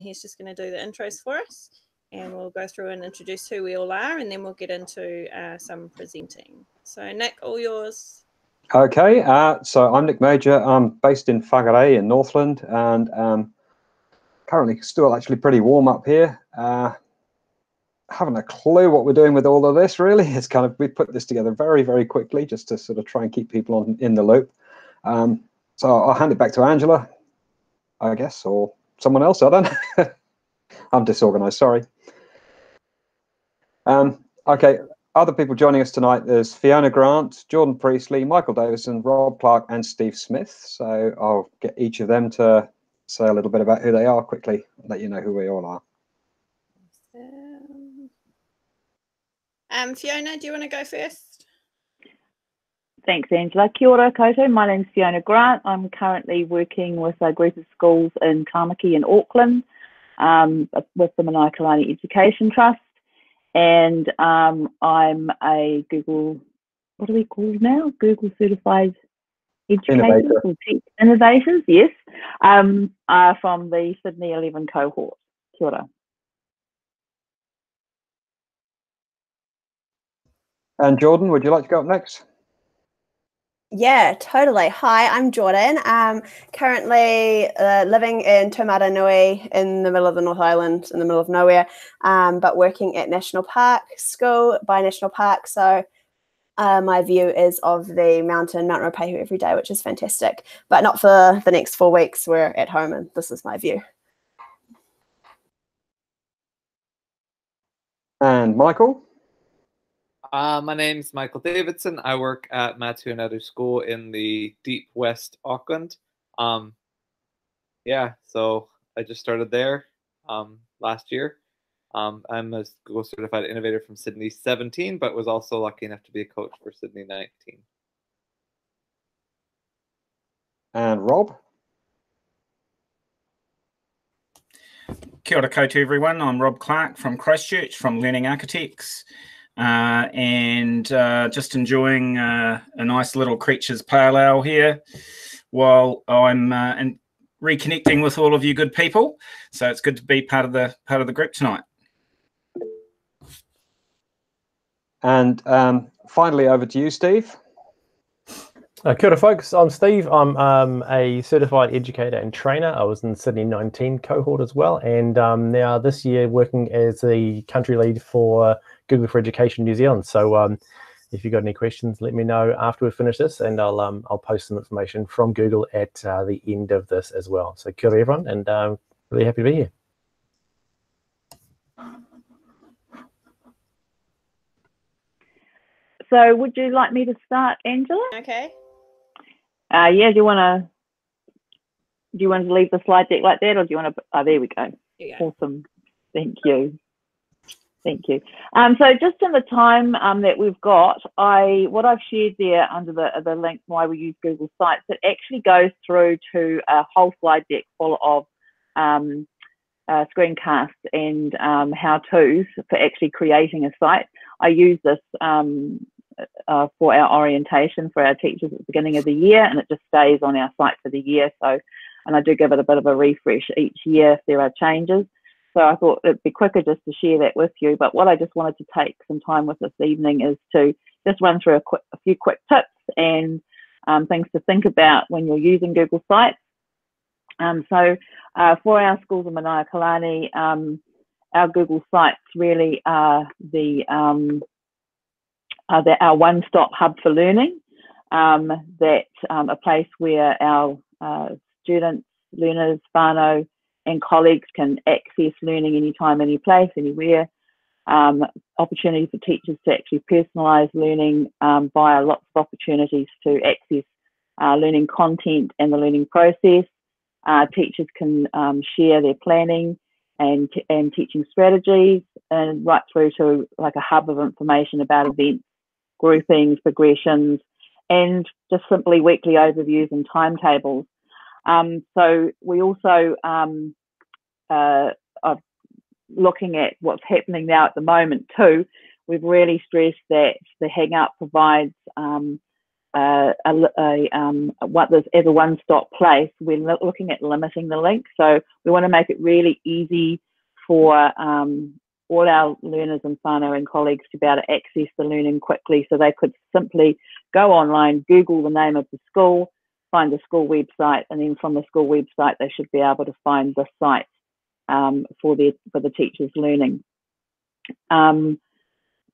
He's just going to do the intros for us, and we'll go through and introduce who we all are, and then we'll get into some presenting. So Nick, all yours. Okay, so I'm Nick Major. I'm based in Whangarei in Northland, and currently still actually pretty warm up here. Haven't a clue what we're doing with all of this, really. It's kind of, we put this together very, very quickly just to sort of try and keep people in the loop. So I'll hand it back to Angela, I guess, or someone else, I don't know. I'm disorganized, sorry. Okay, other people joining us tonight, there's Fiona Grant, Jordan Priestley, Michael Davidson, Rob Clark, and Steve Smith. So I'll get each of them to say a little bit about who they are quickly, let you know who we all are. Fiona, do you want to go first? Thanks, Angela. Kia ora koutou. My name's Fiona Grant. I'm currently working with a group of schools in Tamaki in Auckland with the Manaia Education Trust. And I'm a Google, what do we call it now? Google Certified Educators or Innovators, yes, from the Sydney 11 cohort. Kia ora. And Jordan, would you like to go up next? Yeah, totally. Hi, I'm Jordan. Currently living in Taumaranui in the middle of the North Island, in the middle of nowhere, but working at National Park School by National Park. So my view is of the mountain, Mount Ruapehu, every day, which is fantastic, but not for the next 4 weeks. We're at home and this is my view. And Michael? My name's Michael Davidson. I work at Matuanadu School in the deep west Auckland. Yeah, so I just started there last year. I'm a Google Certified Innovator from Sydney 17, but was also lucky enough to be a coach for Sydney 19. And Rob? Kia ora koutou, everyone. I'm Rob Clark from Christchurch, from Learning Architects. And just enjoying a nice little creatures pale ale here while I'm reconnecting with all of you good people. So it's good to be part of the group tonight. And finally, over to you, Steve. Kia ora, folks. I'm Steve. I'm a certified educator and trainer. I was in the Sydney 19 cohort as well, and now this year working as the country lead for Google for Education New Zealand. So if you've got any questions, let me know after we finish this, and I'll post some information from Google at the end of this as well. So kia ora, everyone, and really happy to be here. So would you like me to start, Angela? Okay. Yeah, do you want to leave the slide deck like that, or do you want to, oh, there we go. Yeah. Awesome. Thank you. Thank you. So just in the time that we've got, what I've shared there under the link why we use Google Sites, it actually goes through to a whole slide deck full of screencasts and how-tos for actually creating a site. I use this for our orientation for our teachers at the beginning of the year, and it just stays on our site for the year. So, and I do give it a bit of a refresh each year if there are changes. So I thought it'd be quicker just to share that with you. But what I just wanted to take some time with this evening is to just run through a few quick tips and things to think about when you're using Google Sites. So for our schools in Manaia, our Google Sites really are our one-stop hub for learning, a place where our students, learners, whānau, and colleagues can access learning anytime, any place, anywhere. Opportunity for teachers to actually personalise learning via lots of opportunities to access learning content and the learning process. Teachers can share their planning and teaching strategies, and right through to like a hub of information about events, groupings, progressions, and just simply weekly overviews and timetables. So we also are looking at what's happening now at the moment too. We've really stressed that the Hangout provides what this as a one-stop place, we're looking at limiting the link. So we want to make it really easy for all our learners and whānau and colleagues to be able to access the learning quickly, so they could simply go online, Google the name of the school, find the school website, and then from the school website they should be able to find the site for the teachers' learning. On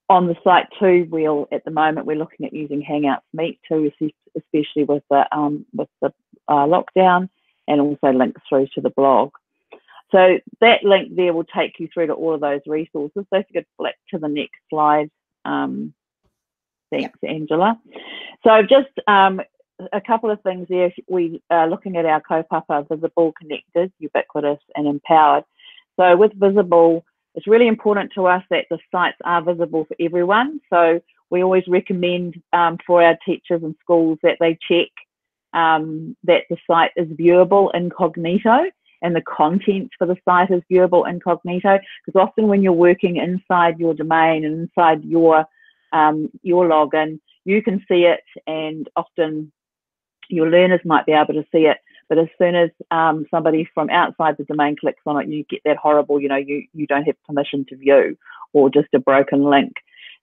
the site too, at the moment we're looking at using Hangouts Meet too, especially with the lockdown, and also links through to the blog. So that link there will take you through to all of those resources. So if you could flick to the next slide. Thanks, Angela. So just a couple of things there. We are looking at our kaupapa, visible, connected, ubiquitous, and empowered. So with visible, it's really important to us that the sites are visible for everyone. So we always recommend for our teachers and schools that they check that the site is viewable incognito, and the content for the site is viewable incognito, because often when you're working inside your domain and inside your login, you can see it, and often your learners might be able to see it, but as soon as somebody from outside the domain clicks on it, you get that horrible, you don't have permission to view, or just a broken link.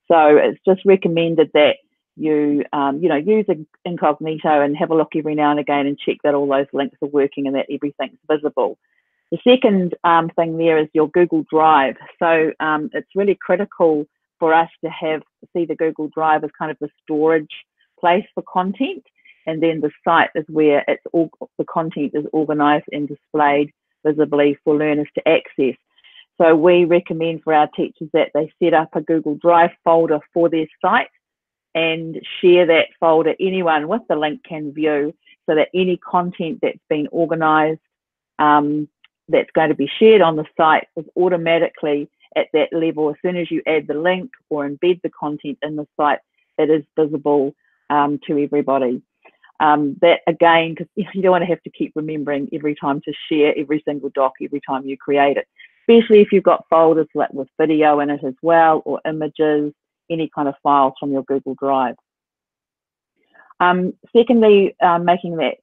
So it's just recommended that you use incognito and have a look every now and again and check that all those links are working and that everything's visible. The second thing there is your Google Drive. So it's really critical for us to see the Google Drive as kind of the storage place for content, and then the site is where the content is organised and displayed visibly for learners to access. So we recommend for our teachers that they set up a Google Drive folder for their site and share that folder. Anyone with the link can view, so that any content that's been organised that's going to be shared on the site is automatically at that level. As soon as you add the link or embed the content in the site, it is visible to everybody. That again, because you don't want to have to keep remembering every time to share every single doc every time you create it, especially if you've got folders like with video in it as well, or images, any kind of files from your Google Drive. Secondly, making that,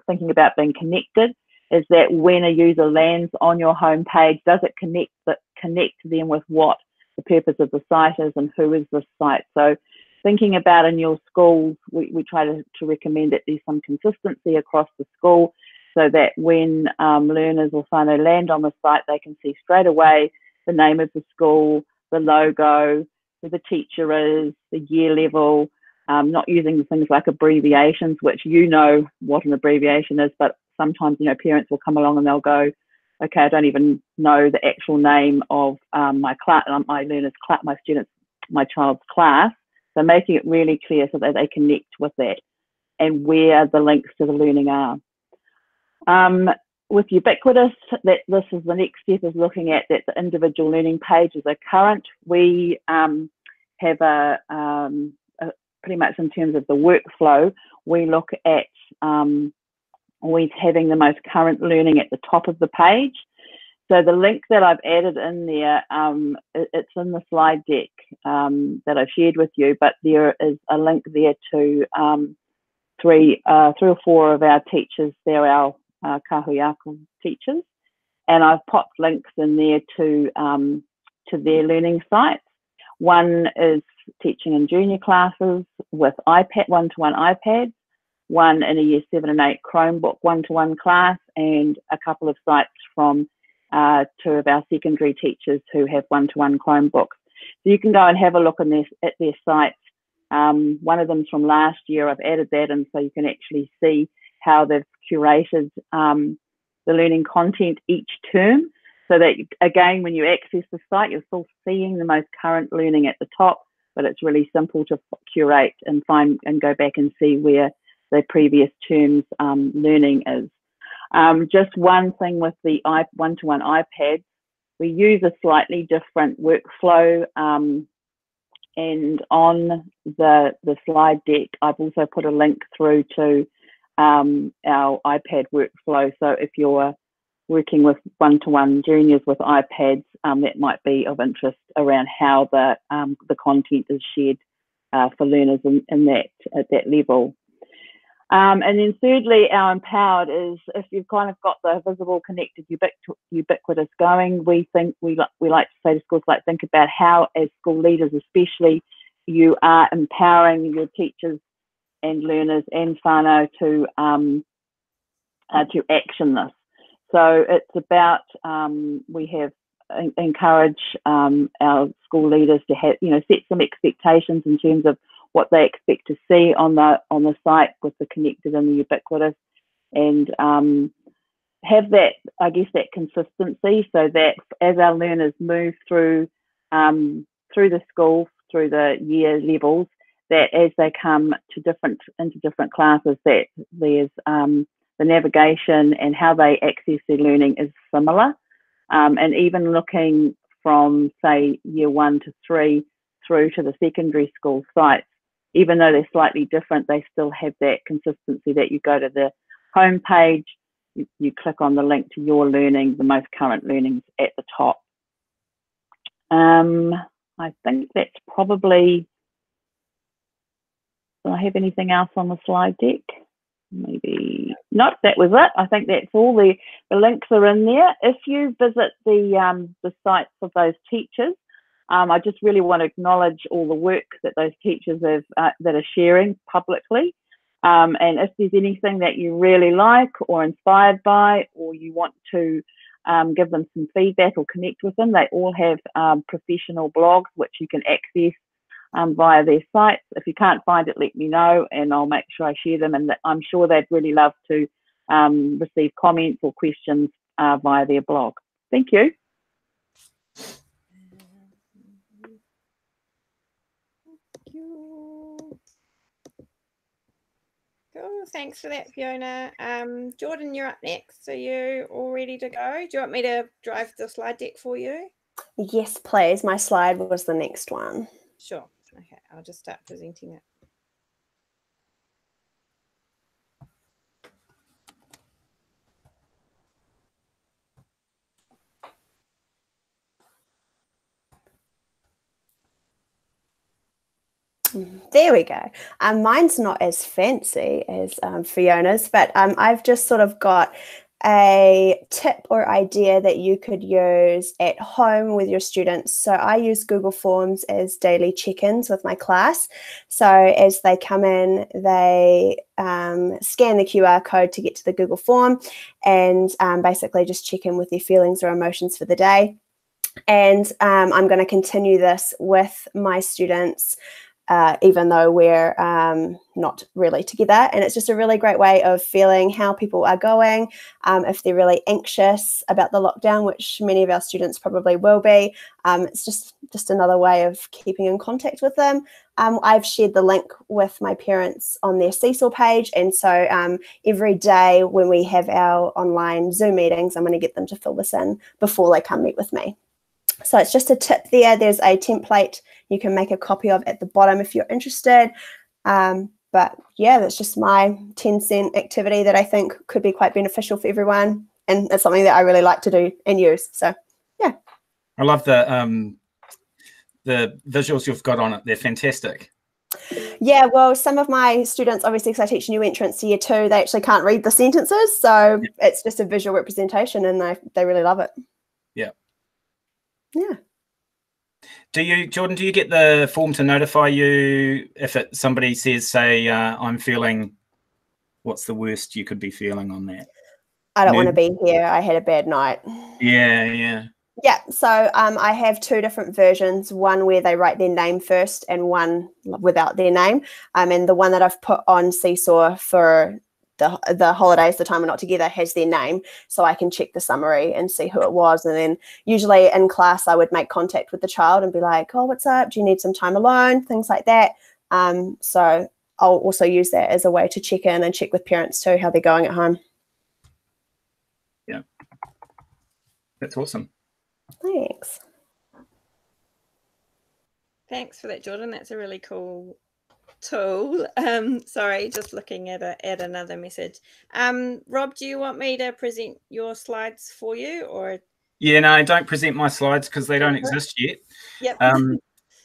thinking about being connected, is that when a user lands on your home page, does it connect them with what the purpose of the site is and who is the site? So thinking about in your schools, we try to recommend that there's some consistency across the school, so that when learners or whānau land on the site, they can see straight away the name of the school, the logo, who the teacher is, the year level, not using things like abbreviations, which what an abbreviation is, but sometimes parents will come along and they'll go, okay, I don't even know the actual name of my learner's class, my students, my child's class. So making it really clear so that they connect with that and where the links to the learning are. With ubiquitous, that this is the next step, is looking at that the individual learning pages are current. We have pretty much in terms of the workflow, we look at always having the most current learning at the top of the page. So the link that I've added in there, it's in the slide deck that I've shared with you, but there is a link there to three or four of our teachers. They're our kahuiaka teachers, and I've popped links in there to their learning sites. One is teaching in junior classes with one-to-one iPads, one in a year 7 and 8 Chromebook one-to-one class, and a couple of sites from two of our secondary teachers who have one-to-one Chromebooks. So you can go and have a look at their sites. One of them's from last year. I've added that in so you can actually see how they've curated the learning content each term, so that again, when you access the site, you're still seeing the most current learning at the top, but it's really simple to curate and find and go back and see where the previous term's learning is. Just one thing with the one-to-one iPads, we use a slightly different workflow, and on the slide deck, I've also put a link through to our iPad workflow. So if you're working with one-to-one juniors with iPads, that might be of interest around how the content is shared for learners in that at that level. And then thirdly, our empowered is if you've kind of got the visible, connected, ubiquitous going, we like to say to schools, like, think about how as school leaders especially, you are empowering your teachers and learners and whānau to action this. So it's about, we have encourage our school leaders to have, set some expectations in terms of what they expect to see on the site with the connected and the ubiquitous, and have that, I guess, that consistency, so that as our learners move through the school, through the year levels, that as they come into different classes, that there's the navigation and how they access their learning is similar, and even looking from, say, year 1 to 3 through to the secondary school sites, even though they're slightly different, they still have that consistency, that you go to the home page, you click on the link to your learning, the most current learnings at the top. I think that's probably, do I have anything else on the slide deck? Maybe not. That was it. I think that's all. The links are in there. If you visit the sites of those teachers, I just really want to acknowledge all the work that those teachers have that are sharing publicly. And if there's anything that you really like or inspired by, or you want to give them some feedback or connect with them, they all have professional blogs which you can access via their sites. If you can't find it, let me know and I'll make sure I share them, and I'm sure they'd really love to receive comments or questions via their blog. Thank you. Cool, thanks for that, Fiona. Jordan, you're up next. Are you all ready to go? Do you want me to drive the slide deck for you? Yes, please. My slide was the next one. Sure. Okay, I'll just start presenting it. There we go. Mine's not as fancy as Fiona's, but I've just sort of got a tip or idea that you could use at home with your students. So I use Google Forms as daily check-ins with my class. So as they come in, they scan the QR code to get to the Google form and basically just check in with their feelings or emotions for the day. And I'm going to continue this with my students even though we're not really together. And it's just a really great way of feeling how people are going. If they're really anxious about the lockdown, which many of our students probably will be, it's just another way of keeping in contact with them. I've shared the link with my parents on their Seesaw page. And so every day when we have our online Zoom meetings, I'm going to get them to fill this in before they come meet with me. So it's just a tip there. There's a template you can make a copy of at the bottom if you're interested. But yeah, that's just my 10-cent activity that I think could be quite beneficial for everyone. And it's something that I really like to do and use. So yeah. I love the visuals you've got on it. They're fantastic. Yeah, well, some of my students, obviously, because I teach new entrants to year 2, they actually can't read the sentences. So it's just a visual representation and they really love it. Yeah. Yeah. Jordan, do you get the form to notify you if somebody says, say, I'm feeling, what's the worst you could be feeling on that? I don't want to be here. I had a bad night. Yeah. Yeah, so I have 2 different versions, one where they write their name first and one without their name. And the one that I've put on Seesaw for the holidays, the time we're not together, has their name, so I can check the summary and see who it was. And then usually in class I would make contact with the child and be like, oh, what's up, do you need some time alone, things like that. So I'll also use that as a way to check in and check with parents too how they're going at home. Yeah, that's awesome. Thanks For that, Jordan. That's a really cool tool. Sorry, just looking at another message. Rob, do you want me to present your slides for you, or? Yeah, no, don't present my slides because they don't exist yet. Yep.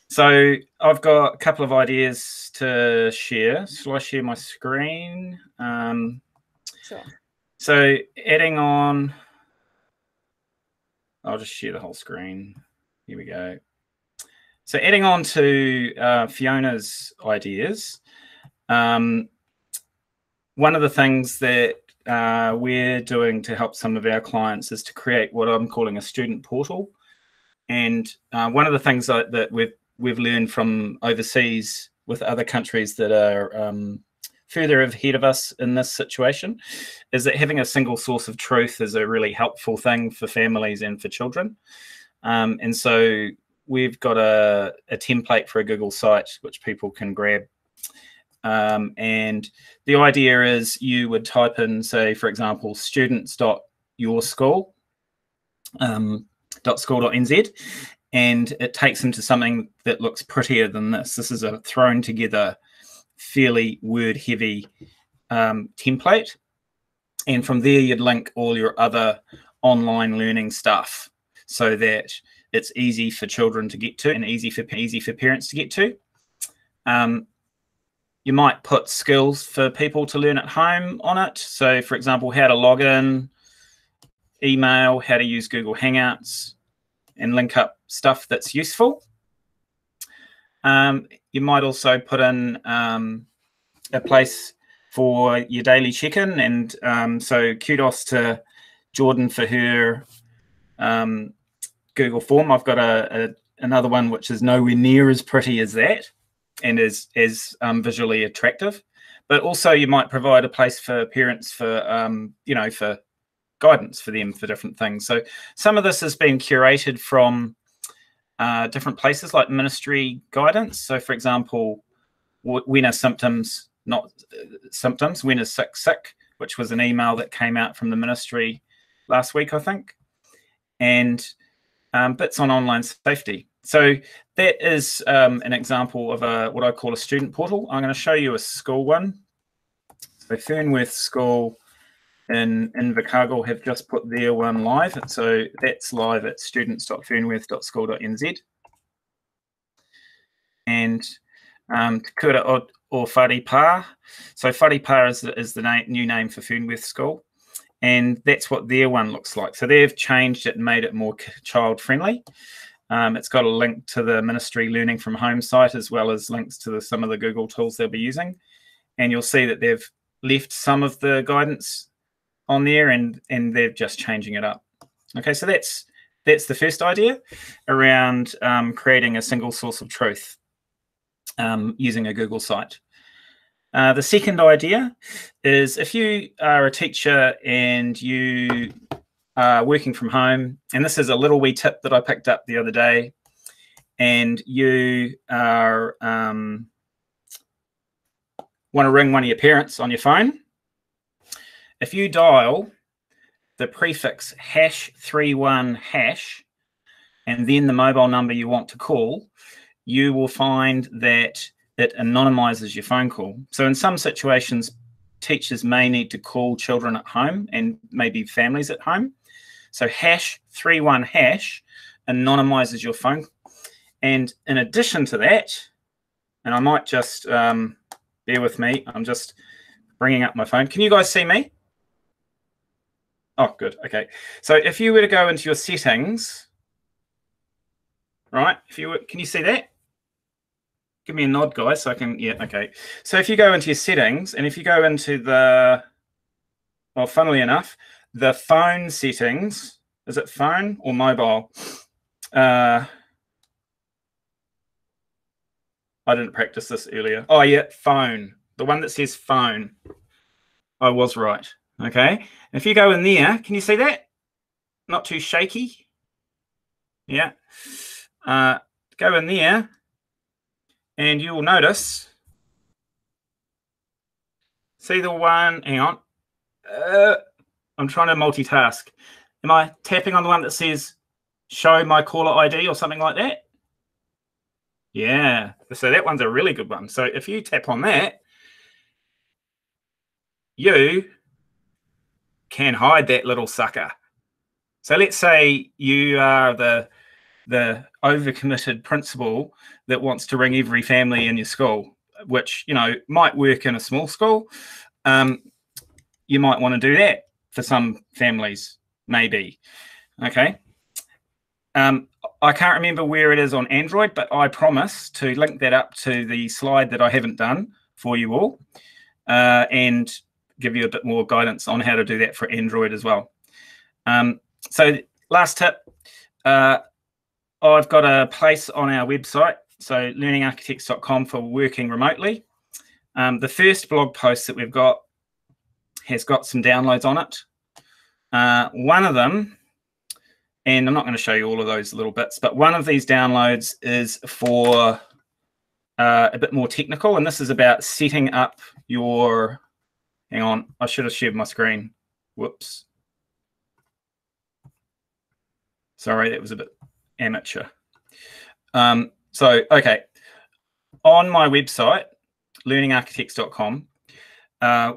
So I've got a couple of ideas to share. Shall I share my screen? Sure. So adding on, I'll just share the whole screen. Here we go. So adding on to Fiona's ideas, one of the things that we're doing to help some of our clients is to create what I'm calling a student portal. And one of the things that we've learned from overseas with other countries that are further ahead of us in this situation is that having a single source of truth is a really helpful thing for families and for children. And so we've got a template for a Google site which people can grab. And the idea is you would type in, say, for example, students.yourschool.school.nz, and it takes them to something that looks prettier than this. This is a thrown together, fairly word heavy template. And from there, you'd link all your other online learning stuff so that it's easy for children to get to and easy for parents to get to. You might put skills for people to learn at home on it. So, for example, how to log in, email, how to use Google Hangouts, and link up stuff that's useful. You might also put in a place for your daily check-in. And so kudos to Jordan for her Google form. I've got another one which is nowhere near as pretty as that and is visually attractive. But also you might provide a place for parents for, for guidance for them for different things. So some of this has been curated from different places like ministry guidance. So for example, when are symptoms, not symptoms, when is sick, which was an email that came out from the ministry last week, I think, and bits on online safety. So that is an example of what I call a student portal. I'm going to show you a school one. So Fernworth School in Invercargill have just put their one live. So that's live at students.fernworth.school.nz. And Te Kura o Wharepā. So Wharepā is the new name for Fernworth School. And that's what their one looks like. So they've changed it and made it more child-friendly. It's got a link to the Ministry Learning from Home site, as well as links to some of the Google tools they'll be using. And you'll see that they've left some of the guidance on there and they're just changing it up. Okay, so that's the first idea around creating a single source of truth using a Google site. The second idea is if you are a teacher and you are working from home, and this is a little wee tip that I picked up the other day, and you are want to ring one of your parents on your phone, if you dial the prefix #31# and then the mobile number you want to call, you will find that it anonymizes your phone call. So in some situations, teachers may need to call children at home and maybe families at home. So #31# anonymizes your phone. And in addition to that, and I might just bear with me, I'm just bringing up my phone. Can you guys see me? Oh, good. Okay. So if you were to go into your settings, right? Can you see that? Give me a nod, guys, so I can, yeah, okay. So if you go into your settings, and if you go into the, well, funnily enough, the phone settings, is it phone or mobile? I didn't practice this earlier. Oh, yeah, phone. The one that says phone. I was right, okay? If you go in there, can you see that? Not too shaky. Yeah. Go in there. And you will notice, see the one, hang on, I'm trying to multitask. Am I tapping on the one that says show my caller ID or something like that? Yeah, so that one's a really good one. So if you tap on that, you can hide that little sucker. So let's say you are the the overcommitted principal that wants to ring every family in your school, which, you know, might work in a small school. You might want to do that for some families, maybe. Okay. I can't remember where it is on Android, but I promise to link that up to the slide that I haven't done for you all, and give you a bit more guidance on how to do that for Android as well. So last tip, I've got a place on our website, so learningarchitects.com, for working remotely. The first blog post that we've got has got some downloads on it. One of them, and I'm not going to show you all of those little bits, but one of these downloads is for a bit more technical, and this is about setting up your, hang on, I should have shared my screen. Whoops. Sorry, that was a bit amateur. So, okay, on my website, learningarchitects.com,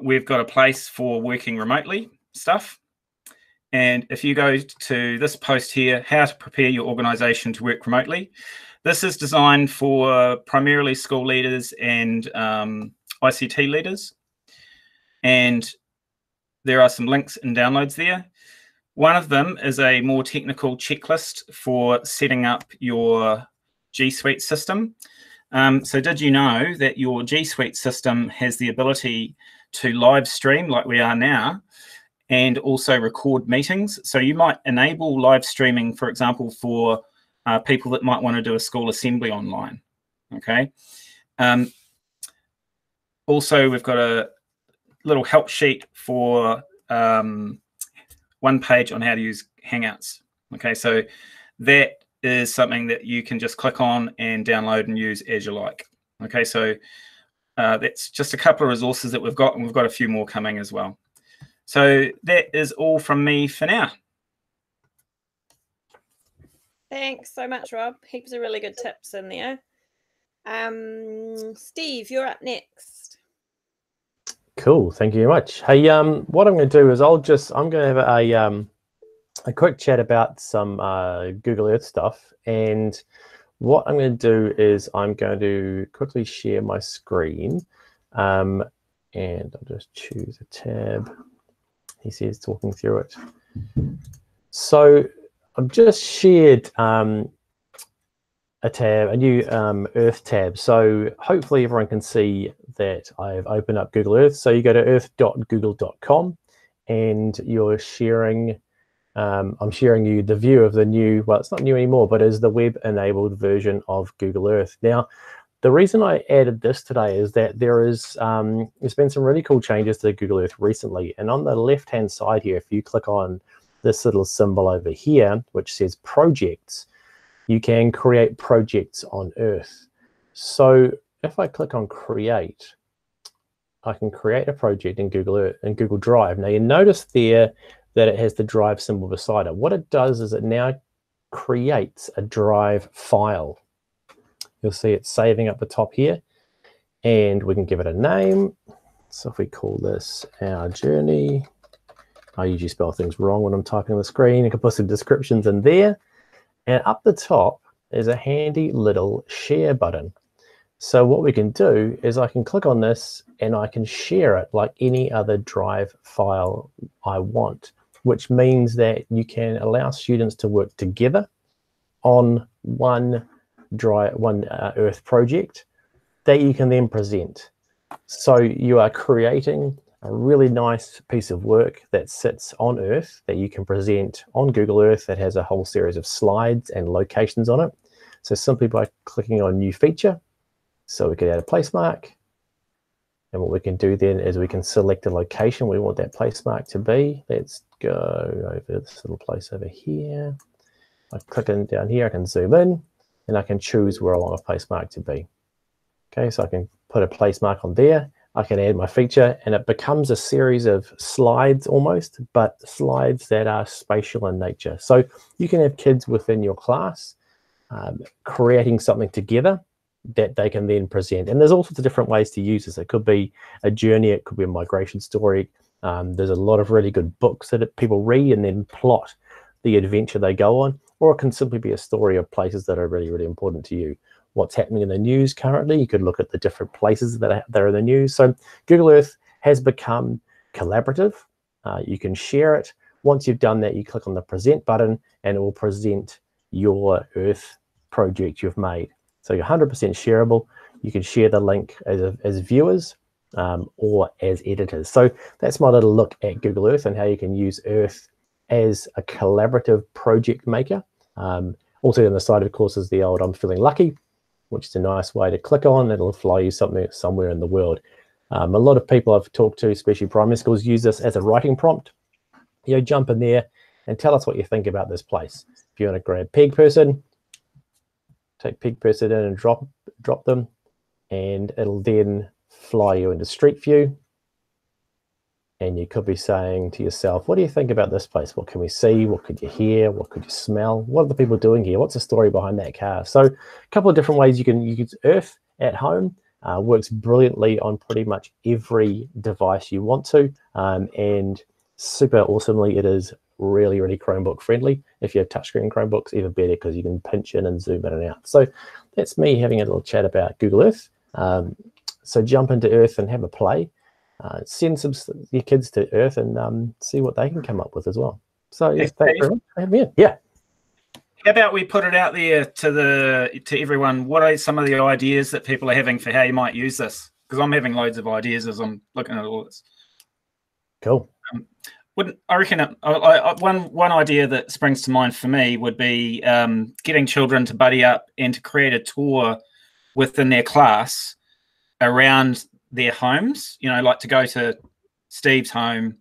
we've got a place for working remotely stuff. And if you go to this post here, how to prepare your organization to work remotely, this is designed for primarily school leaders and ICT leaders. And there are some links and downloads there. One of them is a more technical checklist for setting up your G Suite system. So did you know that your G Suite system has the ability to live stream like we are now, and also record meetings? So you might enable live streaming, for example, for people that might want to do a school assembly online. Okay. Also, we've got a little help sheet for one page on how to use Hangouts. Okay, so that is something that you can just click on and download and use as you like. Okay, so that's just a couple of resources that we've got, and we've got a few more coming as well. So that is all from me for now. Thanks so much, Rob. Heaps of really good tips in there. Steve, you're up next. Cool, thank you very much. Hey, what I'm going to do is I'm going to have a quick chat about some Google Earth stuff, and what I'm going to do is I'm going to quickly share my screen, and I'll just choose a tab. He says talking through it. So I've just shared a tab, a new Earth tab. So hopefully everyone can see that I've opened up Google Earth. So you go to earth.google.com and you're sharing, I'm sharing you the view of the new, well, it's not new anymore, but is the web-enabled version of Google Earth. Now, the reason I added this today is that there's been some really cool changes to Google Earth recently. And on the left-hand side here, if you click on this little symbol over here, which says projects, you can create projects on Earth. So if I click on create, I can create a project in Google Earth, in Google Drive. Now you notice there that it has the Drive symbol beside it. What it does is it now creates a Drive file. You'll see it saving up the top here, and we can give it a name. So if we call this our journey, I usually spell things wrong when I'm typing on the screen. You can put some descriptions in there. And up the top is a handy little share button. So what we can do is I can click on this and I can share it like any other Drive file I want, which means that you can allow students to work together on one Earth project that you can then present. So you are creating a really nice piece of work that sits on Earth that you can present on Google Earth that has a whole series of slides and locations on it. So simply by clicking on new feature, so we can add a place mark. And what we can do then is we can select a location we want that place mark to be. Let's go over this little place over here. I click in down here, I can zoom in and I can choose where I want a place mark to be. Okay, so I can put a place mark on there. I can add my feature and it becomes a series of slides almost, but slides that are spatial in nature. So you can have kids within your class creating something together that they can then present. And there's all sorts of different ways to use this. It could be a journey, it could be a migration story. There's a lot of really good books that people read and then plot the adventure they go on, or it can simply be a story of places that are really, really important to you. What's happening in the news currently, you could look at the different places that are in the news. So Google Earth has become collaborative. You can share it. Once you've done that, you click on the present button and it will present your Earth project you've made. So you're 100% shareable. You can share the link as viewers or as editors. So that's my little look at Google Earth and how you can use Earth as a collaborative project maker. Also on the side, of course, is the old I'm feeling lucky, which is a nice way to click on. It'll fly you somewhere in the world. A lot of people I've talked to, especially primary schools, use this as a writing prompt. You know, jump in there and tell us what you think about this place. If you want to grab Peg Person, take Peg Person in and drop them, and it'll then fly you into Street View. And you could be saying to yourself, what do you think about this place? What can we see? What could you hear? What could you smell? What are the people doing here? What's the story behind that car? So a couple of different ways you can use Earth at home. Works brilliantly on pretty much every device you want to. And super awesomely, it is really, really Chromebook friendly. If you have touchscreen Chromebooks, even better because you can pinch in and zoom in and out. So that's me having a little chat about Google Earth. So jump into Earth and have a play. Send your kids to Earth and see what they can come up with as well. So yeah, thanks very much. Yeah. How about we put it out there to everyone? What are some of the ideas that people are having for how you might use this? Because I'm having loads of ideas as I'm looking at all this. Cool. I reckon one idea that springs to mind for me would be getting children to buddy up and to create a tour within their class around their homes. You know, like to go to Steve's home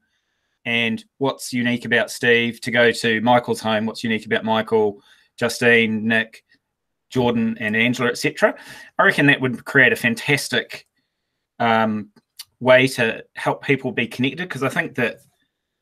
and what's unique about Steve, to go to Michael's home, what's unique about Michael, Justine, Nick, Jordan, and Angela, etc. I reckon that would create a fantastic way to help people be connected, because I think that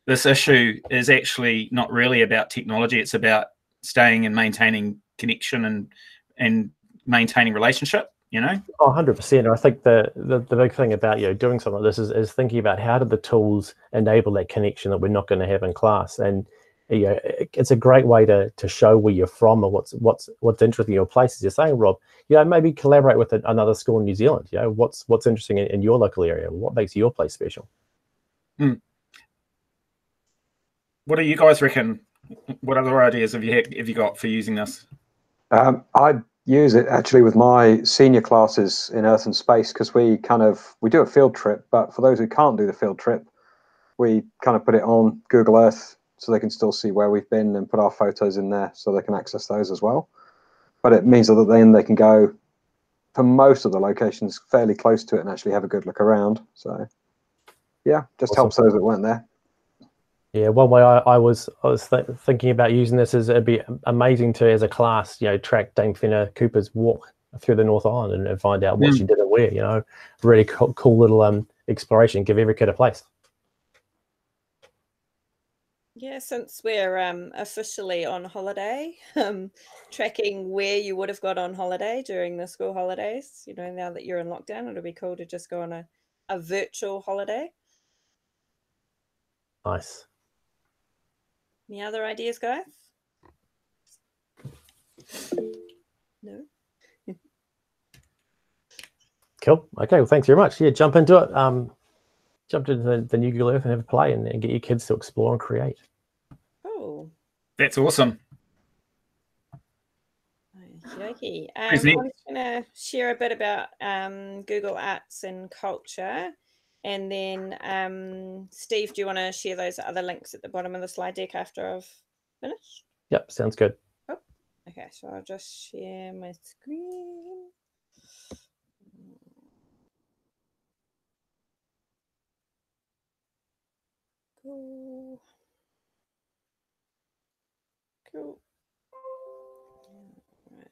this issue is actually not really about technology. It's about staying and maintaining connection and maintaining relationship, you know? Oh, 100%. I think the big thing about, you know, doing something like this is thinking about how do the tools enable that connection that we're not going to have in class. And you know, it's a great way to show where you're from or what's interesting in your place. As you're saying, Rob, you know, maybe collaborate with another school in New Zealand. You know, what's interesting in your local area? What makes your place special? What do you guys reckon? What other ideas have you got for using this? I use it actually with my senior classes in Earth and Space, because we do a field trip, but for those who can't do the field trip, we kind of put it on Google Earth so they can still see where we've been and put our photos in there so they can access those as well. But it means that then they can go for most of the locations fairly close to it and actually have a good look around. So yeah, just helps those that weren't there. Yeah, one way I was thinking about using this is it'd be amazing to, as a class, you know, track Dame Fiona Cooper's walk through the North Island and find out what she did and where. You know, really cool little exploration. Give every kid a place. Yeah, since we're officially on holiday, tracking where you would have got on holiday during the school holidays. You know, now that you're in lockdown, it'll be cool to just go on a virtual holiday. Nice. Any other ideas, guys? No? Cool. Okay, well, thanks very much. Yeah, jump into it. Jump into the new Google Earth and have a play and get your kids to explore and create. Cool. That's awesome. Okay. I'm just going to share a bit about Google Arts and Culture. And then, Steve, do you want to share those other links at the bottom of the slide deck after I've finished? Yep, sounds good. Oh, okay, so I'll just share my screen. Cool. Cool. Right.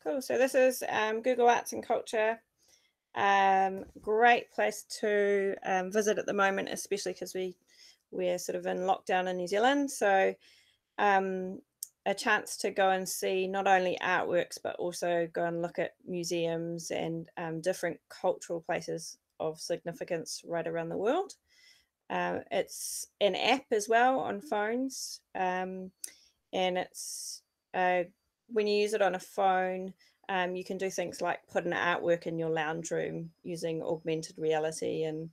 Cool. So this is Google Arts and Culture. Great place to visit at the moment, especially because we're sort of in lockdown in New Zealand. So a chance to go and see not only artworks, but also go and look at museums and different cultural places of significance right around the world. It's an app as well on phones, and it's when you use it on a phone, you can do things like put an artwork in your lounge room using augmented reality, and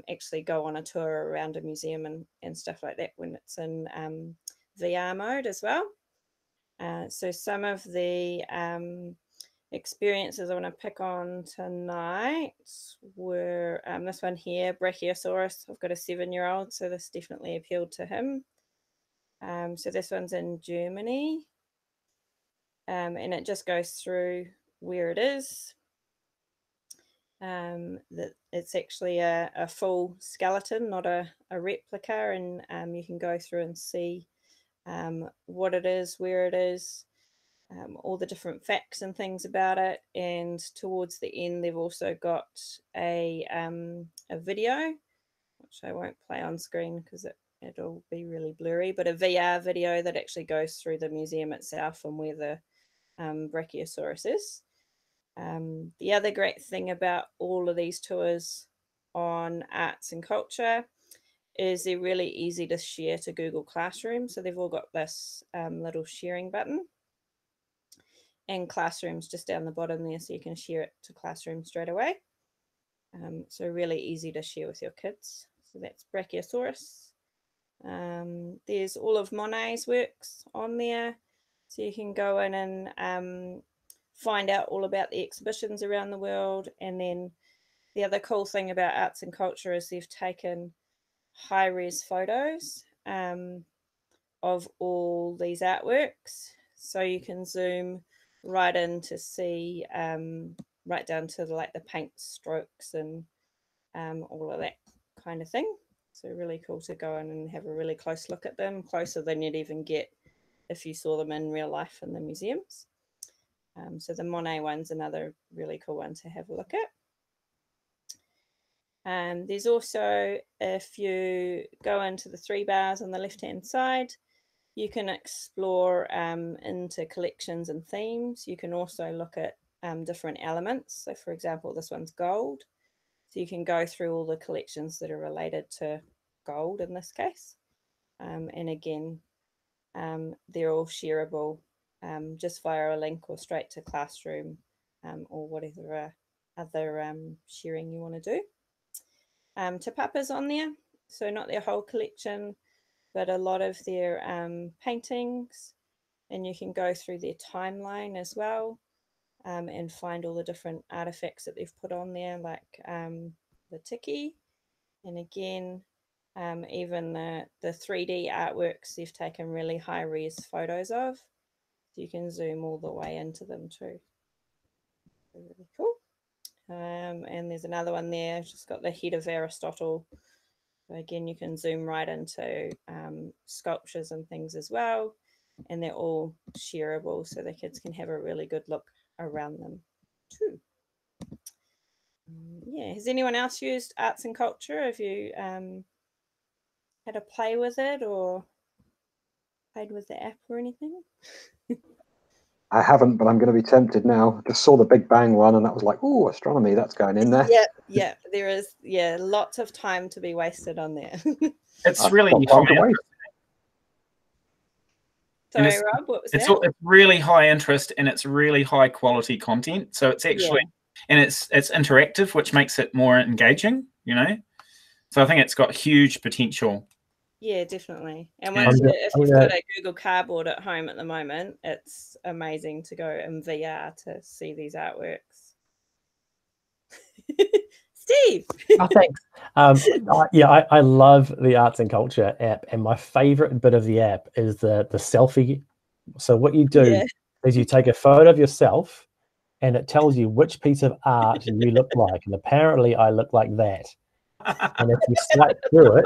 actually go on a tour around a museum and stuff like that when it's in VR mode as well. So some of the experiences I want to pick on tonight were this one here, Brachiosaurus. I've got a 7-year-old, so this definitely appealed to him. So this one's in Germany, and it just goes through where it is. That it's actually a full skeleton, not a replica, and you can go through and see what it is, where it is, all the different facts and things about it. And towards the end, they've also got a video, which I won't play on screen because it'll be really blurry, but a VR video that actually goes through the museum itself and where the Brachiosaurus is. The other great thing about all of these tours on arts and culture is they're really easy to share to Google Classroom. So they've all got this little sharing button, and Classroom's just down the bottom there, so you can share it to Classroom straight away. So really easy to share with your kids. So that's Brachiosaurus. There's all of Monet's works on there, so you can go in and find out all about the exhibitions around the world. And then the other cool thing about arts and culture is they've taken high-res photos of all these artworks, so you can zoom right in to see right down to like the paint strokes and all of that kind of thing. So really cool to go in and have a really close look at them, closer than you'd even get if you saw them in real life in the museums. So the Monet one's another really cool one to have a look at. There's also, if you go into the 3 bars on the left-hand side, you can explore into collections and themes. You can also look at different elements. So for example, this one's gold. So you can go through all the collections that are related to gold in this case. And again, they're all shareable just via a link or straight to Classroom or whatever other sharing you want to do. Te Papa's on there, so not their whole collection, but a lot of their paintings, and you can go through their timeline as well and find all the different artifacts that they've put on there, like the tiki, and again, even the 3D artworks they've taken really high-res photos of, so you can zoom all the way into them too. Really cool. And there's another one there, just got the head of Aristotle. So again, you can zoom right into sculptures and things as well, and they're all shareable, so the kids can have a really good look around them too. Yeah, has anyone else used arts and culture? Have you had a play with it or played with the app or anything? I haven't, but I'm going to be tempted now. I just saw the Big Bang one, and that was like, oh, astronomy, that's going in there. Yeah, there is, lots of time to be wasted on there. It's really Sorry, Rob, what was that? It's really high interest, and it's really high quality content. So it's actually, and it's interactive, which makes it more engaging, you know. So I think it's got huge potential. Yeah, definitely. And once if you've got a Google Cardboard at home at the moment, it's amazing to go in VR to see these artworks. Steve. Oh, thanks. I love the arts and culture app, and my favorite bit of the app is the selfie. So what you do is you take a photo of yourself, and it tells you which piece of art you look like. And apparently, I look like that. And if you swipe through it,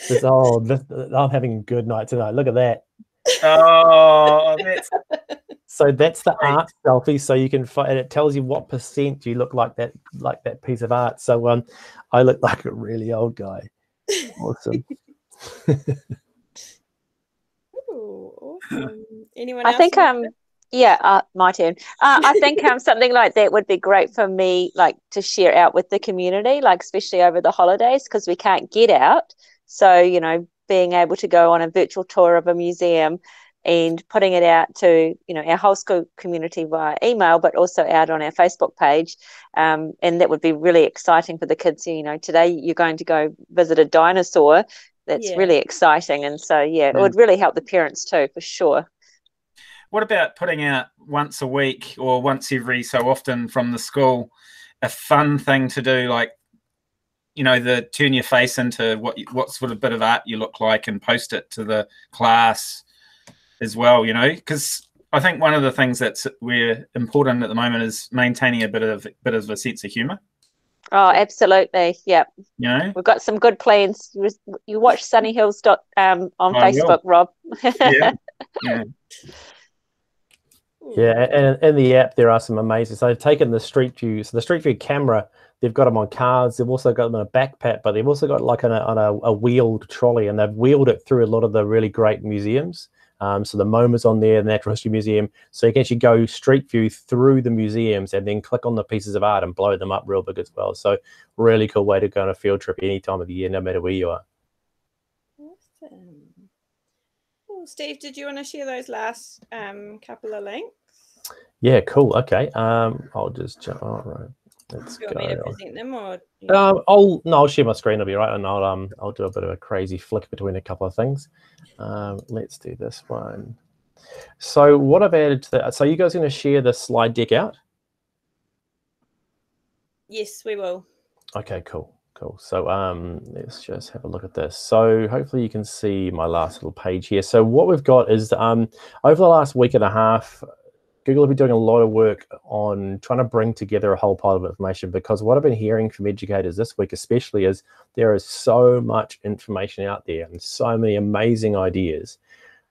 it's I'm having a good night tonight. Look at that. Oh, so that's the art selfie. So you can find, and it tells you what % you look like that piece of art. So I look like a really old guy. Awesome. Ooh, awesome. Anyone else? Yeah, my turn. I think something like that would be great for me, like to share out with the community, like especially over the holidays, because we can't get out. So, you know, being able to go on a virtual tour of a museum and putting it out to, you know, our whole school community via email, but also out on our Facebook page. And that would be really exciting for the kids. You know, today you're going to go visit a dinosaur. That's really exciting. And so, yeah, it would really help the parents too, for sure. What about putting out once a week or once every so often from the school a fun thing to do, like, you know, turn your face into what sort of bit of art you look like and post it to the class as well, you know? Because I think one of the things we're important at the moment is maintaining a bit of a sense of humour. Oh, absolutely. Yeah. You know? We've got some good plans. You watch Sunny Hills on Facebook, Rob. Yeah. Yeah, and in the app there are some amazing. So they've taken the Street View. So the Street View camera, they've got them on cards. They've also got them in a backpack, but they've also got like on a wheeled trolley, and they've wheeled it through a lot of the really great museums. So the MoMA's on there, the Natural History Museum. So you can actually go Street View through the museums and then click on the pieces of art and blow them up real big as well. So really cool way to go on a field trip any time of the year, no matter where you are. Awesome. Well, Steve, did you want to share those last couple of links? Yeah, cool. Okay. I'll just jump. All right. Let's go. Do you want me to present them, or? I'll share my screen. It'll be right, and I'll do a bit of a crazy flick between a couple of things. Let's do this one. So what I've added to that. So you guys going to share the slide deck out? Yes, we will. Okay, cool. So let's just have a look at this. So hopefully you can see my last little page here. So what we've got is over the last week and a half, Google have been doing a lot of work on trying to bring together a whole pile of information, because what I've been hearing from educators this week especially is there is so much information out there and so many amazing ideas.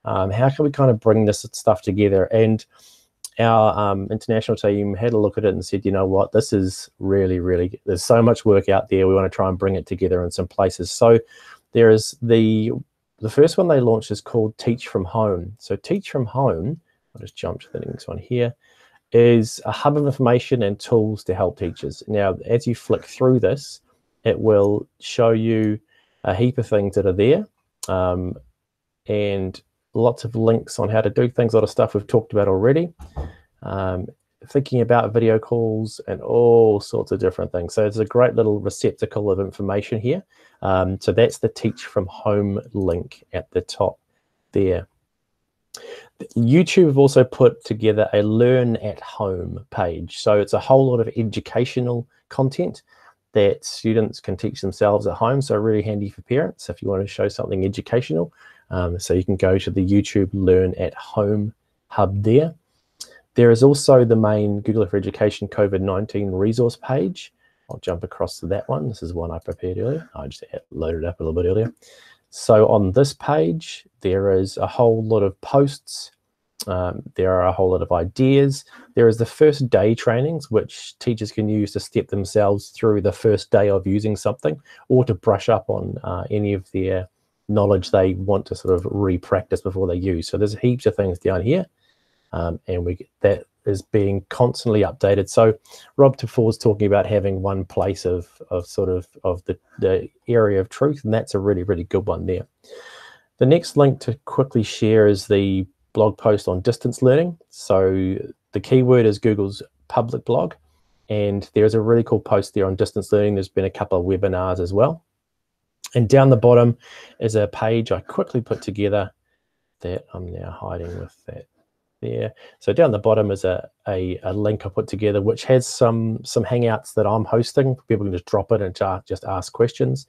How can we kind of bring this stuff together? And our international team had a look at it and said, you know what, this is really, really, there's so much work out there. We want to try and bring it together in some places. So there is the first one they launched is called Teach from Home. So Teach from Home, I'll just jump to the next one here, is a hub of information and tools to help teachers. Now, as you flick through this, it will show you a heap of things that are there, and lots of links on how to do things, a lot of stuff we've talked about already, thinking about video calls and all sorts of different things. So it's a great little receptacle of information here. So that's the Teach from Home link at the top there. YouTube have also put together a Learn at Home page. So it's a whole lot of educational content that students can teach themselves at home. So really handy for parents if you want to show something educational. So you can go to the YouTube Learn at Home hub there. There is also the main Google for Education COVID-19 resource page. I'll jump across to that one. This is one I prepared earlier. I just loaded it up a little bit earlier. So on this page, there is a whole lot of posts. There are a whole lot of ideas. There is the first day trainings, which teachers can use to step themselves through the first day of using something, or to brush up on any of their knowledge they want to sort of re-practice before they use. So there's heaps of things down here, and that is being constantly updated. So Rob Tafor's talking about having one place of the area of truth, and that's a really, really good one there. The next link to quickly share is the blog post on distance learning. So the keyword is Google's public blog, and there's a really cool post there on distance learning. There's been a couple of webinars as well. And down the bottom is a page I quickly put together that I'm now hiding with that there. So down the bottom is a link I put together which has some hangouts that I'm hosting. People can just drop it and just ask questions.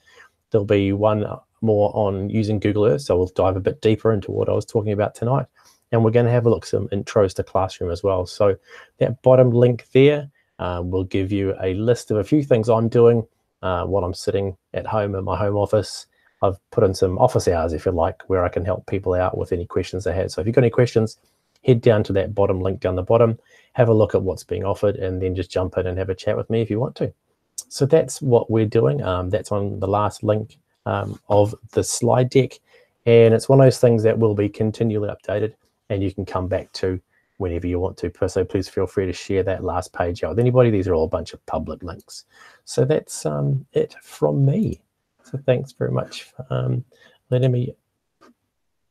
There'll be one more on using Google Earth, so we'll dive a bit deeper into what I was talking about tonight. And we're going to have a look at some intros to classroom as well. So that bottom link there will give you a list of a few things I'm doing while I'm sitting at home in my home office. I've put in some office hours, if you like, where I can help people out with any questions they had. So if you've got any questions, head down to that bottom link down the bottom, have a look at what's being offered, and then just jump in and have a chat with me if you want to. So that's what we're doing. That's on the last link of the slide deck. And it's one of those things that will be continually updated, and you can come back to whenever you want to. So please feel free to share that last page out with anybody. These are all a bunch of public links. So that's it from me. So thanks very much for letting me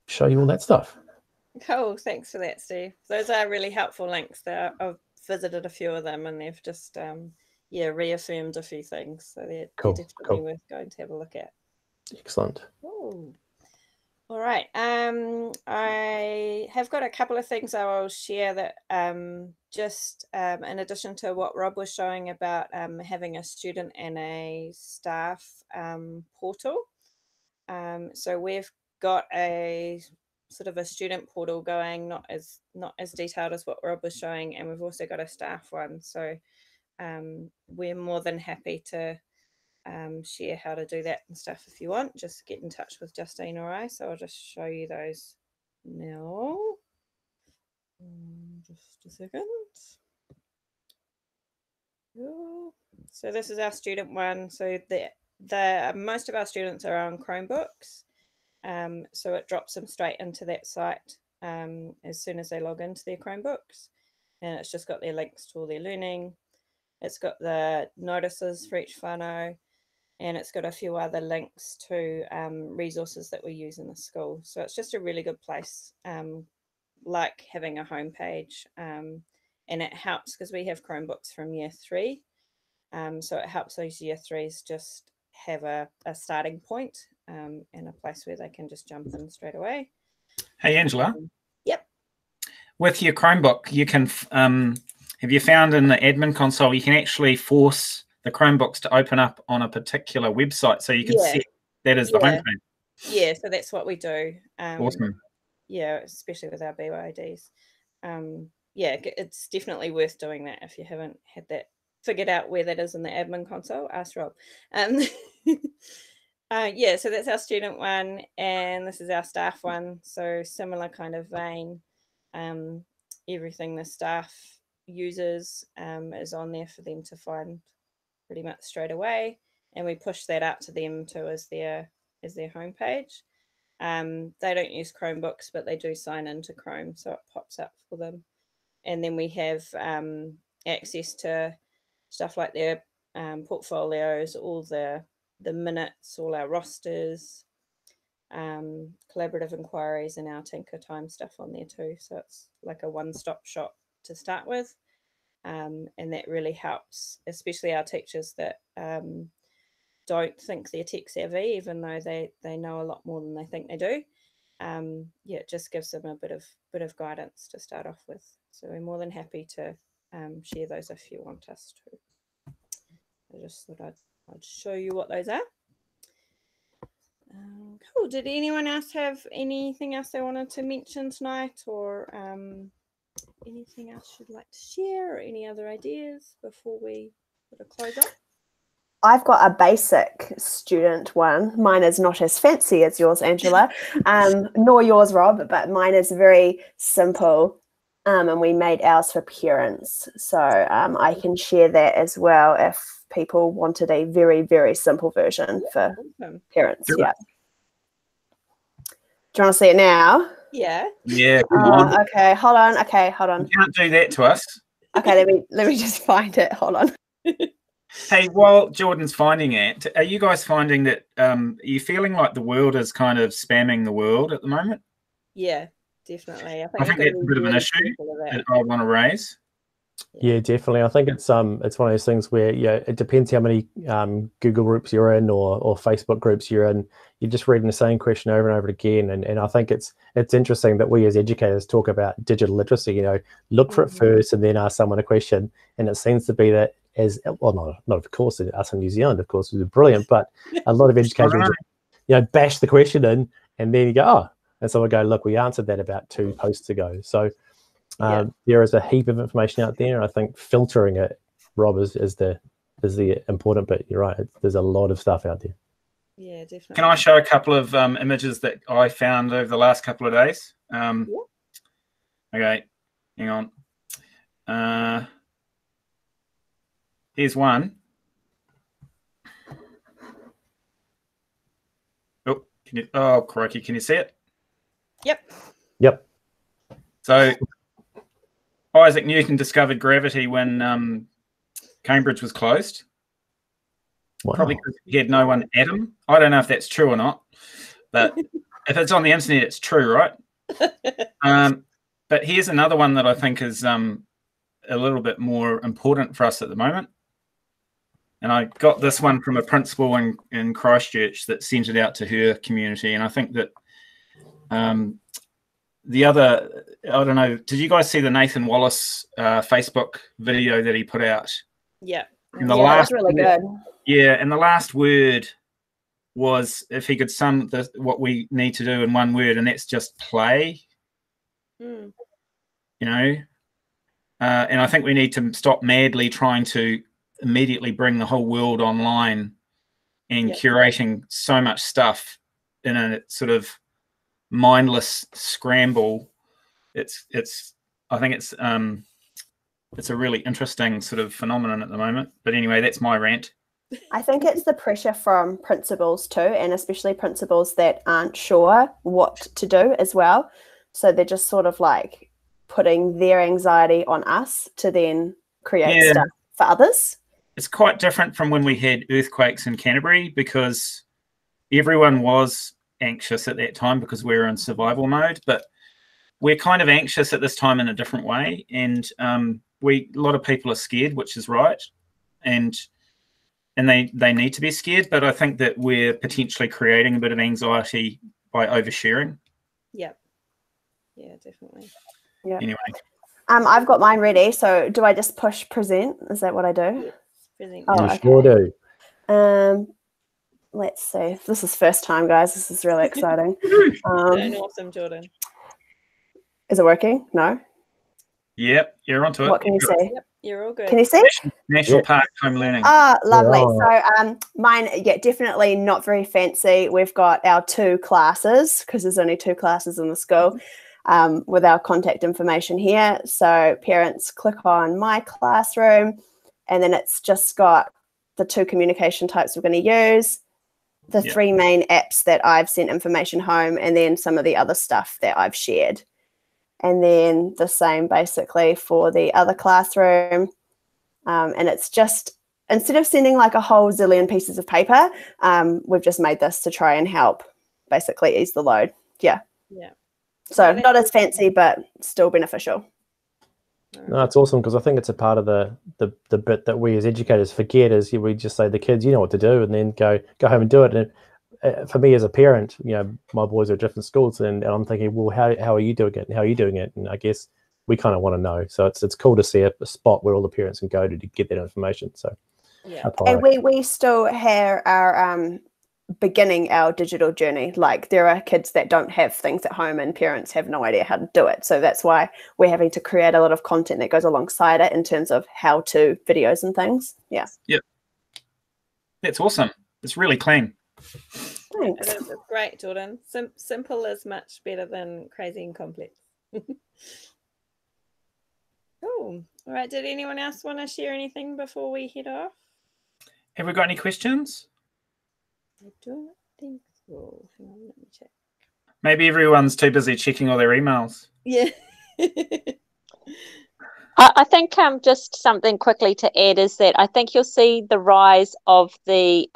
show you all that stuff. Cool, thanks for that, Steve. Those are really helpful links. I've visited a few of them, and they've just reaffirmed a few things. So they're definitely worth going to have a look at. Excellent. Ooh. All right. I have got a couple of things I will share that just in addition to what Rob was showing about having a student and a staff portal. So we've got a sort of a student portal going, not as detailed as what Rob was showing, and we've also got a staff one. So we're more than happy to share how to do that and stuff if you want. Just get in touch with Justine or I. So I'll just show you those now. Just a second. So this is our student one. So the most of our students are on Chromebooks. So it drops them straight into that site as soon as they log into their Chromebooks. And it's just got their links to all their learning. It's got the notices for each whānau, and it's got a few other links to resources that we use in the school. So it's just a really good place, like having a homepage. And it helps because we have Chromebooks from year 3. So it helps those year 3s just have a starting point and a place where they can just jump in straight away. Hey, Angela. Yep. With your Chromebook, you can, have you found in the admin console, you can actually force the Chromebooks to open up on a particular website, so you can set that as the homepage. Yeah, so that's what we do. Awesome. Yeah, especially with our BYODs. Yeah, it's definitely worth doing that if you haven't had that figured out where that is in the admin console. Ask Rob. Yeah, so that's our student one, and this is our staff one. So similar kind of vein. Everything the staff uses is on there for them to find pretty much straight away, and we push that out to them too as their homepage. They don't use Chromebooks, but they do sign into Chrome, so it pops up for them. And then we have access to stuff like their portfolios, all the minutes, all our rosters, collaborative inquiries, and our Tinker Time stuff on there too. So it's like a one-stop shop to start with. And that really helps, especially our teachers that don't think they're tech savvy, even though they know a lot more than they think they do. Yeah, it just gives them a bit of guidance to start off with. So we're more than happy to share those if you want us to. I just thought I'd show you what those are. Cool. Did anyone else have anything else they wanted to mention tonight, or anything else you'd like to share, or any other ideas before we sort of close up? I've got a basic student one. Mine is not as fancy as yours, Angela, nor yours, Rob, but mine is very simple, and we made ours for parents. So I can share that as well if people wanted a very, very simple version for parents. Yeah. Do you want to see it now? Yeah. Yeah. Okay, hold on. Okay, hold on. You can't do that to us. Okay, let me just find it. Hold on. Hey, while Jordan's finding it, are you guys finding that, are you feeling like the world is kind of spamming the world at the moment? Yeah, definitely. I think that's a bit of an issue that I want to raise. Yeah, definitely. I think it's one of those things where it depends how many Google groups you're in or Facebook groups you're in. You're just reading the same question over and over again, and I think it's interesting that we as educators talk about digital literacy. Look for it first and then ask someone a question, and it seems to be that not of course us in New Zealand, of course, is brilliant, but a lot of educators bash the question in, and then you go, oh, and someone go, look, we answered that about 2 posts ago. So there is a heap of information out there, and I think filtering it, Rob, is the important bit. You're right. There's a lot of stuff out there. Yeah, definitely. Can I show a couple of images that I found over the last couple of days? Okay, hang on. Here's one. Oh, crikey, can you see it? Yep. Yep. So Isaac Newton discovered gravity when Cambridge was closed. Wow. Probably because he had no one at him. I don't know if that's true or not, but if it's on the internet, it's true, right? But here's another one that I think is a little bit more important for us at the moment. And I got this one from a principal in Christchurch that sent it out to her community. And I think that the other, I don't know, did you guys see the Nathan Wallace Facebook video that he put out? Yeah. And the That was really good. Yeah, and the last word was, if he could sum what we need to do in one word, and that's just play. Mm. You know, and I think we need to stop madly trying to immediately bring the whole world online and curating so much stuff in a sort of mindless scramble. I think it's a really interesting sort of phenomenon at the moment. But anyway, that's my rant. I think it's the pressure from principals too, and especially principals that aren't sure what to do as well. So they're just sort of like putting their anxiety on us to then create stuff for others. It's quite different from when we had earthquakes in Canterbury, because everyone was anxious at that time because we were in survival mode. But we're kind of anxious at this time in a different way, and a lot of people are scared, which is right, and they need to be scared. But I think that we're potentially creating a bit of anxiety by oversharing. Yeah, definitely. Yeah. Anyway, I've got mine ready. So do I just push present? Is that what I do? Yes, present. Oh, You sure do. Let's see. This is first time, guys. This is really exciting. Awesome, Jordan. Is it working? No. Yep, you're onto it. What can you see? Yep, you're all good. Can you see? National Park Home Learning. Ah, lovely. Yeah. So mine, definitely not very fancy. We've got our 2 classes, because there's only 2 classes in the school, with our contact information here. So parents click on My Classroom, and then it's just got the 2 communication types we're going to use, the 3 main apps that I've sent information home, and then some of the other stuff that I've shared. And then the same basically for the other classroom. And it's just, instead of sending like a whole zillion pieces of paper, we've just made this to try and help basically ease the load. Yeah. So not as fancy, but still beneficial. No, it's awesome, because I think it's a part of the bit that we as educators forget is we just say the kids, you know what to do, and then go home and do it. And for me as a parent, you know, my boys are at different schools, and I'm thinking, well, how are you doing it? And how are you doing it? And I guess we kind of want to know. So it's cool to see a spot where all the parents can go to get that information. So and we still are beginning our digital journey. Like there are kids that don't have things at home, and parents have no idea how to do it. So that's why we're having to create a lot of content that goes alongside it in terms of how-to videos and things. Yeah. Yep. That's awesome. It's really clean. Thanks. It is. It's great, Jordan. Simple is much better than crazy and complex. Cool. All right. Did anyone else want to share anything before we head off? Have we got any questions? I don't think so. Hang on, let me check. Maybe everyone's too busy checking all their emails. Yeah. I think just something quickly to add is that I think you'll see the rise of the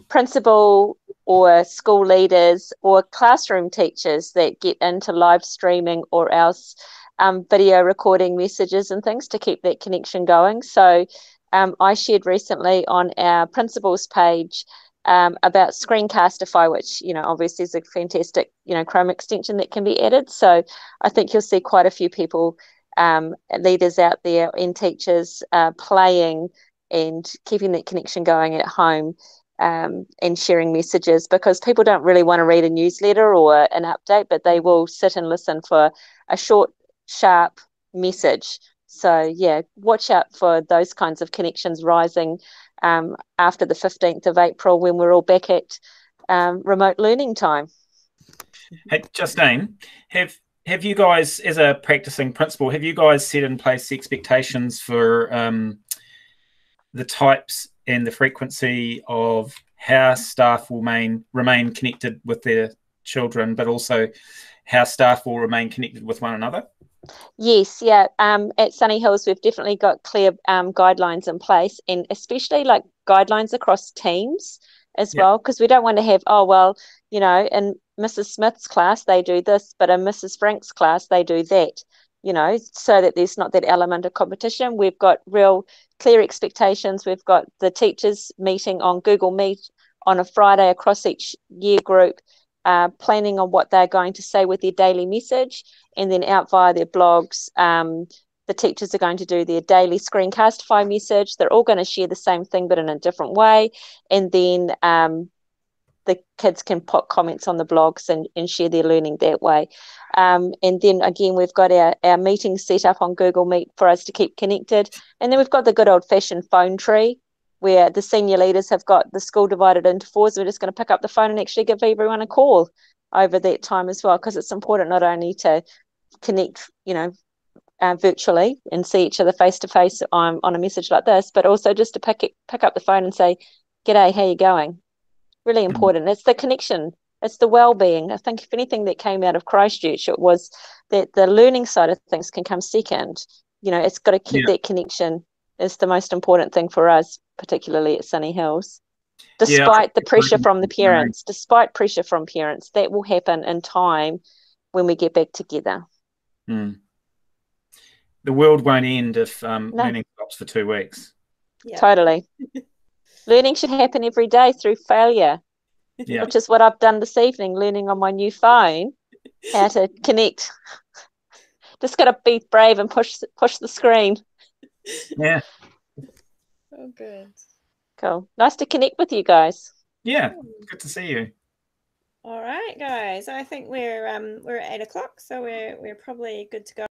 principal or school leaders or classroom teachers that get into live streaming or else video recording messages and things to keep that connection going. So I shared recently on our principals page about Screencastify, which, you know, obviously is a fantastic, you know, Chrome extension that can be added. So I think you'll see quite a few people, leaders out there and teachers playing and keeping that connection going at home and sharing messages, because people don't really want to read a newsletter or an update, but they will sit and listen for a short, sharp message. So yeah, watch out for those kinds of connections rising after the 15th of April when we're all back at remote learning time. Hey, Justine, have you guys, as a practicing principal, have you guys set in place expectations for the types and the frequency of how staff will remain connected with their children, but also how staff will remain connected with one another? Yes, yeah. At Sunny Hills, we've definitely got clear guidelines in place, and especially like guidelines across teams as well, because we don't want to have, oh, well, you know, in Mrs. Smith's class, they do this, but in Mrs. Frank's class, they do that, you know, so that there's not that element of competition. We've got real clear expectations. We've got the teachers meeting on Google Meet on a Friday across each year group, planning on what they're going to say with their daily message, and then out via their blogs. The teachers are going to do their daily screencastify message. They're all going to share the same thing, but in a different way. And then the kids can put comments on the blogs and share their learning that way. And then again, we've got our meetings set up on Google Meet for us to keep connected. And then we've got the good old fashioned phone tree, where the senior leaders have got the school divided into fours. We're just going to pick up the phone and actually give everyone a call over that time as well, because it's important not only to connect, you know, virtually and see each other face to face on a message like this, but also just to pick up the phone and say, "G'day, how you going?" Really important. It's the connection. It's the well-being. I think if anything that came out of Christchurch, it was that the learning side of things can come second. You know, it's got to keep that connection. Is the most important thing for us, particularly at Sunny Hills. Despite the pressure from the parents, that will happen in time when we get back together. The world won't end if learning stops for 2 weeks. Totally. Learning should happen every day through failure, which is what I've done this evening, learning on my new phone how to connect. Just got to be brave and push the screen. Yeah. Oh, good. Cool. Nice to connect with you guys. Yeah, good to see you. All right, guys. I think we're at 8 o'clock, so we're probably good to go.